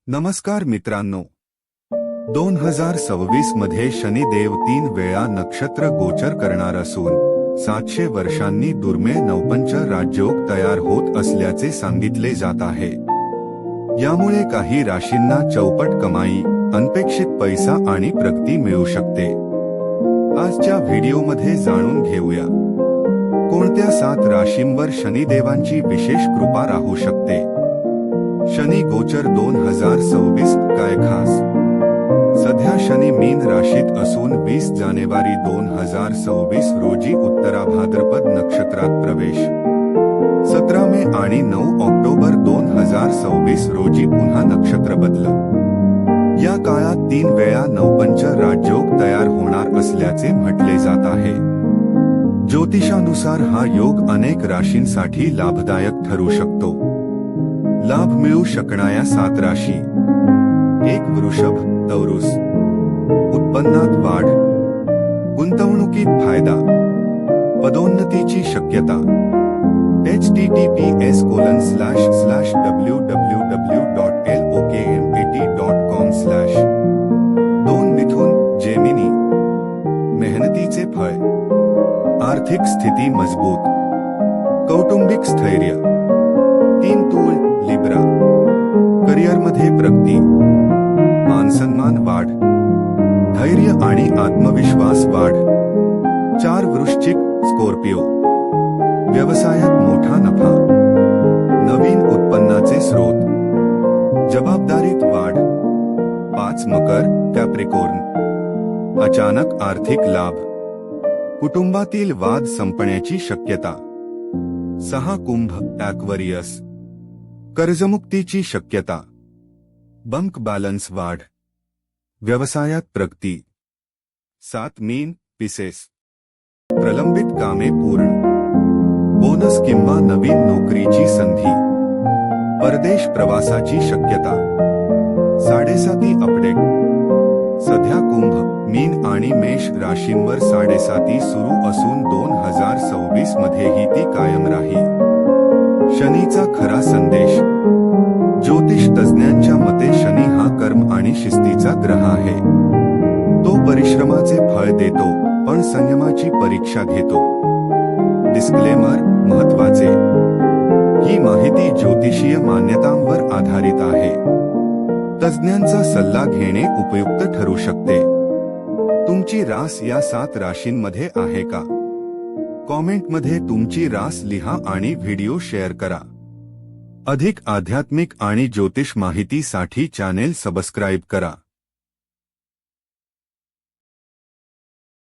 नमस्कार मित्रांनो, 2026 मध्ये शनिदेव 3 वेळा नक्षत्र गोचर करणार असून 700 वर्षांनी दुर्मिळ नवपंच राजयोग तयार होत असल्याचे सांगितले जात आहे। यामुळे काही राशींना चौपट कमाई, अनपेक्षित पैसा आणि प्रगती मिळू शकते। आजच्या व्हिडिओमध्ये जाणून घेऊया कोणत्या 7 राशींवर शनिदेवांची विशेष कृपा राहू शकते। शनी गोचर 2026 काय खास? सध्या शनी मीन राशीत असून 20 जानेवारी 2026 रोजी उत्तरा भाद्रपद नक्षत्रात प्रवेश, 17 मे आणि 9 ऑक्टोबर 2026 रोजी पुन्हा नक्षत्र बदल। या काळात 3 वेळा नवपंच राजयोग तयार होणार असल्याचे म्हटले जात आहे। ज्योतिषानुसार हा योग अनेक राशींसाठी लाभदायक ठरू शकतो। लाभ मिळू शकणाऱ्या 7 राशी: 1. वृषभ, तौरुस। उत्पन्नात वाढ, गुंतवणुकीत फायदा, पदोन्नतीची शक्यता। https://www.lokmat.com/ 2. मिथुन, जेमिनी। मेहनतीचे फळ, आर्थिक स्थिती मजबूत, कौटुंबिक स्थैर्य। 3. तूळ, लिब्रा। करिअरमध्ये प्रगती, मानसन्मान वाढ, धैर्य आणि आत्मविश्वास वाढ। 4. वृश्चिक, स्कॉर्पिओ। व्यवसायात मोठा नफा, नवीन उत्पन्नाचे स्रोत, जबाबदारीत वाढ। 5. मकर, कॅप्रिकॉर्न। अचानक आर्थिक लाभ, कुटुंबातील वाद संपण्याची शक्यता। 6. कुंभ, ॲक्वेरियस। कर्जमुक्तीची शक्यता, बँक बॅलन्स वाढ, व्यवसायात प्रगती। 7. मीन, पिसेस। प्रलंबित कामे पूर्ण, बोनस किंवा नवीन नोकरीची संधी, परदेश प्रवासाची शक्यता। 7.5 अपडेट। सध्या कुंभ, मीन आणि मेष राशींवर 7.5 सुरू असून 2026 मध्येही ती कायम राहील। शनीचा खरा संदेश: ज्योतिष तज्ज्ञांच्या मते शनी हा कर्म आणि शिस्तीचा ग्रह आहे। तो परिश्रमाचे फळ देतो, पण संयमाची परीक्षा घेतो। डिस्क्लेमर महत्वाचे: ही माहिती ज्योतिषीय मान्यतांवर आधारित आहे। तज्ज्ञांचा सल्ला घेणे उपयुक्त ठरू शकते। तुमची रास या 7 राशींमध्ये आहे का? कॉमेंटमध्ये तुमची रास लिहा आणि व्हिडिओ शेअर करा। अधिक आध्यात्मिक आणि ज्योतिष माहितीसाठी चॅनेल सबस्क्राइब करा।